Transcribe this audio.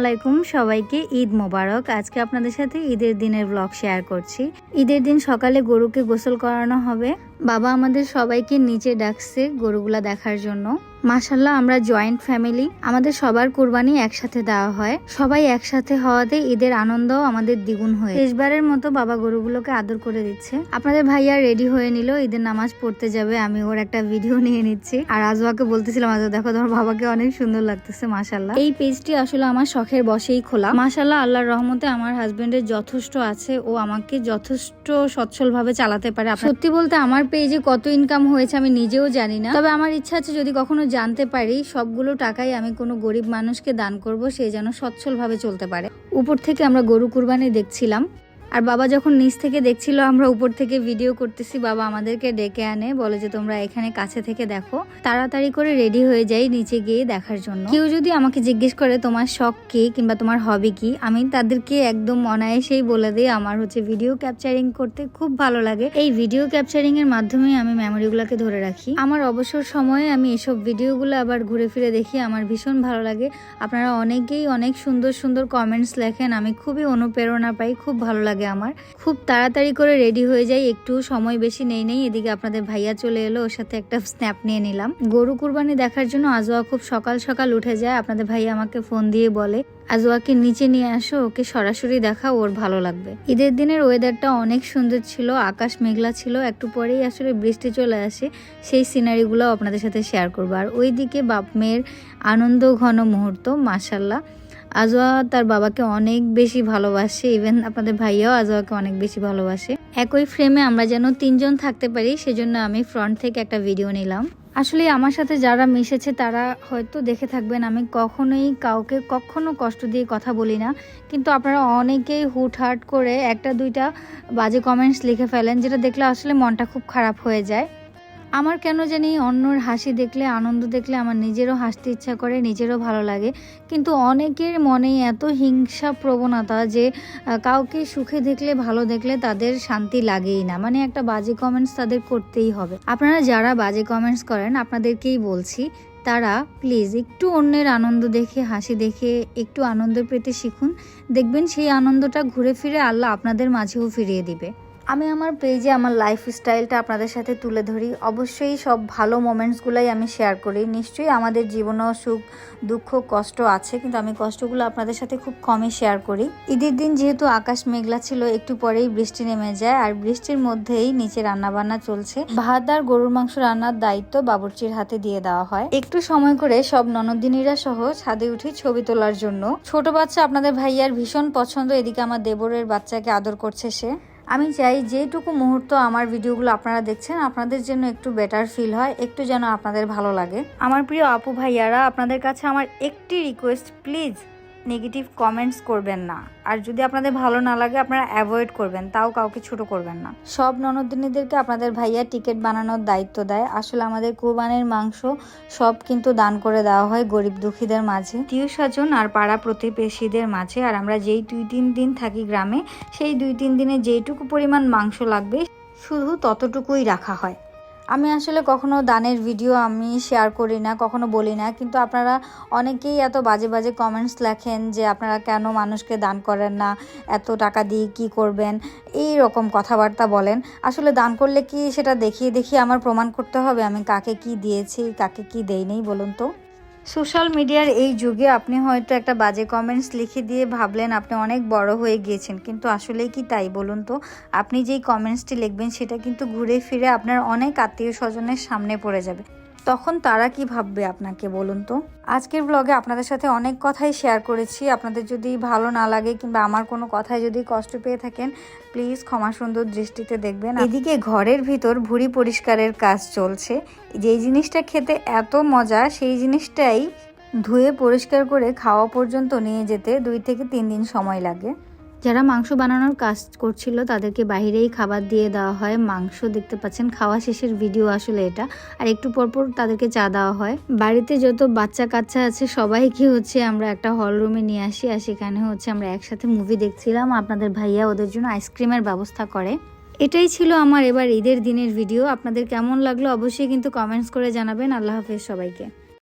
আলাইকুম সবাইকে ঈদ মোবারক। আজকে আপনাদের সাথে ঈদের দিনের ব্লগ শেয়ার করছি। ঈদের দিন সকালে গরুকে গোসল করানো হবে। বাবা আমাদের সবাইকে নিচে ডাকছে গরুগুলা দেখার জন্য। মাশাআল্লাহ আমরা জয়েন্ট ফ্যামিলি, আমাদের সবার কুরবানি একসাথে দেওয়া হয়। সবাই একসাথে হওয়াতে ঈদের আনন্দও আমাদের দ্বিগুণ হয়ে। শেষবারের মতো বাবা গরুগুলোকে আদর করে দিচ্ছে। আপনাদের ভাইয়া রেডি হয়ে নিল, ঈদের নামাজ পড়তে যাবে। আমি ওর একটা ভিডিও নিয়ে নিচ্ছি আর আজওয়াকে বলতেছিলাম, আজওয়া দেখো তোমার বাবাকে অনেক সুন্দর লাগতেছে মাশাআল্লাহ। এই পেজটি আসলে আমার শখের বশেই খোলা। মাশাআল্লাহ আল্লাহর রহমতে আমার হাজবেন্ডের যথেষ্ট আছে, ও আমাকে যথেষ্ট সচ্ছল ভাবে চালাতে পারে। সত্যি বলতে আমার পেজে কত ইনকাম হয়েছে আমি নিজেও জানি না, তবে আমার ইচ্ছা আছে যদি কখনো জানতে পারি সবগুলো টাকাই আমি কোনো গরিব মানুষকে দান করব, সে যেন সচ্ছল ভাবে চলতে পারে। উপর থেকে আমরা গরু কুরবানি দেখছিলাম আর বাবা যখন নিচ থেকে দেখছিল আমরা উপর থেকে ভিডিও করতেছি, বাবা আমাদেরকে ডেকে আনে, বলে যে তোমরা এখানে কাছে থেকে দেখো। তাড়াতাড়ি করে রেডি হয়ে যাই নিচে গিয়ে দেখার জন্য। কেউ যদি আমাকে জিজ্ঞেস করে তোমার শখ কি কিংবা তোমার হবি কি, আমি তাদেরকে একদম অনায়াসেই বলে দিই আমার ভিডিও ক্যাপচারিং করতে খুব ভালো লাগে। এই ভিডিও ক্যাপচারিং এর মাধ্যমে আমি মেমোরিগুলোকে ধরে রাখি। আমার অবসর সময়ে আমি এসব ভিডিওগুলো আবার ঘুরে ফিরে দেখি, আমার ভীষণ ভালো লাগে। আপনারা অনেকেই অনেক সুন্দর সুন্দর কমেন্টস লেখেন, আমি খুবই অনুপ্রেরণা পাই, খুব ভালো লাগে। আমার খুব তাড়াতাড়ি করে রেডি হয়ে যাই, একটু সময় বেশি নেই। এদিকে আপনাদের ভাইয়া চলে এলো, ওর সাথে একটা স্ন্যাপ নিয়ে নিলাম। গরু কুরবানি দেখার জন্য আজওয়া খুব সকাল সকাল উঠে যায়। আপনাদের ভাইয়া আমাকে ফোন দিয়ে বলে আজওয়াকে নিচে নিয়ে আসো, ওকে সরাসরি দেখা, ওর ভালো লাগবে। ঈদের দিনের ওয়েদারটা অনেক সুন্দর ছিল, আকাশ মেঘলা ছিল, একটু পরেই আসলে বৃষ্টি চলে আসে। সেই সিনারিগুলো আপনাদের সাথে শেয়ার করবো। আর ওইদিকে বাপ মেয়ের আনন্দ ঘন মুহূর্ত। মাশাআল্লাহ আজওয়া তার বাবাকে অনেক বেশি ভালোবাসে, ইভেন আপনাদের ভাইয়াও আজওয়াকে অনেক বেশি ভালোবাসে। একই ফ্রেমে আমরা যেন তিনজন থাকতে পারি, সেজন্য আমি ফ্রন্ট থেকে একটা ভিডিও নিলাম। আসলে আমার সাথে যারা মিশেছে তারা হয়তো দেখে থাকবেন, আমি কখনোই কাউকে কখনো কষ্ট দিয়ে কথা বলি না, কিন্তু আপনারা অনেকেই হুটহাট করে একটা দুইটা বাজে কমেন্টস লিখে ফেলেন, যেটা দেখলে আসলে মনটা খুব খারাপ হয়ে যায়। আমার কেন জানি অন্যর হাসি দেখলে, আনন্দ দেখলে আমার নিজেরও হাসতে ইচ্ছা করে, নিজেরও ভালো লাগে। কিন্তু অনেকের মনে এত হিংসা প্রবণতা যে কাউকে সুখে দেখলে, ভালো দেখলে তাদের শান্তি লাগেই না, মানে একটা বাজে কমেন্টস তাদের করতেই হবে। আপনারা যারা বাজে কমেন্টস করেন আপনাদেরকেই বলছি, তারা প্লিজ একটু অন্যের আনন্দ দেখে, হাসি দেখে একটু আনন্দের পেতে শিখুন। দেখবেন সেই আনন্দটা ঘুরে ফিরে আল্লাহ আপনাদের মাঝেও ফিরিয়ে দিবে। আমি আমার পেজে আমার লাইফস্টাইলটা আপনাদের সাথে তুলে ধরি, অবশ্যই সব ভালো মোমেন্টসগুলাই আমি শেয়ার করি। নিশ্চয়ই আমাদের জীবনেও সুখ দুঃখ কষ্ট আছে, কিন্তু আমি কষ্টগুলো আপনাদের সাথে খুব কমই শেয়ার করি। ঈদের দিন যেহেতু আকাশ মেঘলা ছিল, একটু পরেই বৃষ্টি নেমে যায়, আর বৃষ্টির মধ্যেই নিচে রান্নাবান্না চলছে। ভাত আর গরুর মাংস রান্নার দায়িত্ব বাবুর্চির হাতে দিয়ে দেওয়া হয়। একটু সময় করে সব ননদিনীরা সহ ছাদে উঠি ছবি তোলার জন্য। ছোট বাচ্চা আপনাদের ভাইয়ার ভীষণ পছন্দ, এদিকে আমার দেবরের বাচ্চাকে আদর করছে সে। আমি চাই যেটুকু মুহূর্ত আমার ভিডিওগুলো আপনারা দেখছেন আপনাদের জন্য একটু বেটার ফিল হয়, একটু যেন আপনাদের ভালো লাগে। আমার প্রিয় আপু ভাইয়ারা, আপনাদের কাছে আমার একটি রিকোয়েস্ট, প্লিজ নেগেটিভ কমেন্টস করবেন না, আর যদি আপনাদের ভালো না লাগে আপনারা অ্যাভয়েড করবেন, তাও কাউকে ছোট করবেন না। সব ননদিনীদেরকে আপনাদের ভাইয়া টিকিট বানানোর দায়িত্ব দেয়। আসলে আমাদের কুরবানির মাংস সব কিন্তু দান করে দেওয়া হয় গরিব দুঃখীদের মাঝে, আত্মীয় স্বজন আর পাড়া প্রতিবেশীদের মাঝে। আর আমরা যেই 2-3 দিন থাকি গ্রামে, সেই 2-3 দিনে যেইটুকু পরিমাণ মাংস লাগবে শুধু ততটুকুই রাখা হয়। আমি আসলে কখনো দানের ভিডিও আমি শেয়ার করি না, কখনো বলি না, কিন্তু আপনারা অনেকেই এত বাজে বাজে কমেন্টস লেখেন যে আপনারা কেন মানুষকে দান করেন না, এত টাকা দিয়ে কি করবেন, এই রকম কথাবার্তা বলেন। আসলে দান করলে কি সেটা দেখিয়ে আমার প্রমাণ করতে হবে আমি কাকে কি দিয়েছি, কাকে কি দেইনি, বলুন তো? সোশ্যাল মিডিয়ার এই যুগে আপনি হয়তো একটা বাজে কমেন্টস লিখে দিয়ে ভাবলেন আপনি অনেক বড় হয়ে গিয়েছেন, কিন্তু আসলেই কি তাই বলুন তো? আপনি যেই কমেন্টসটি লিখবেন সেটা কিন্তু ঘুরে ফিরে আপনার অনেক আত্মীয় স্বজনের সামনে পড়ে যাবে, তখন তারা কি ভাববে আপনাকে, বলুন তো? আজকের ব্লগে আপনাদের সাথে অনেক কথাই শেয়ার করেছি। আপনাদের যদি ভালো না লাগে কিংবা আমার কোনো কথায় যদি কষ্ট পেয়ে থাকেন, প্লিজ ক্ষমা সুন্দর দৃষ্টিতে দেখবেন। এদিকে ঘরের ভিতর ভুঁড়ি পরিষ্কারের কাজ চলছে। যেই জিনিসটা খেতে এত মজা, সেই জিনিসটাই ধুয়ে পরিষ্কার করে খাওয়া পর্যন্ত নিয়ে যেতে 2 থেকে 3 দিন সময় লাগে। যারা মাংস বানানোর কাজ করছিল তাদেরকে বাইরেই খাবার দিয়ে দেওয়া হয়। মাংস দেখতে পাচ্ছেন, খাওয়া শেষের ভিডিও আসলে এটা। আর একটু পরপর তাদেরকে চা দেওয়া হয়। বাড়িতে যত বাচ্চা কাচ্চা আছে সবাইকে আমরা একটা হল রুমে নিয়ে আসি, আর সেখানে আমরা একসাথে মুভি দেখছিলাম। আপনাদের ভাইয়া ওদের জন্য আইসক্রিমের ব্যবস্থা করে। এটাই ছিল আমার এবার ঈদের দিনের ভিডিও। আপনাদের কেমন লাগলো অবশ্যই কিন্তু কমেন্টস করে জানাবেন। আল্লাহ হাফেজ সবাইকে।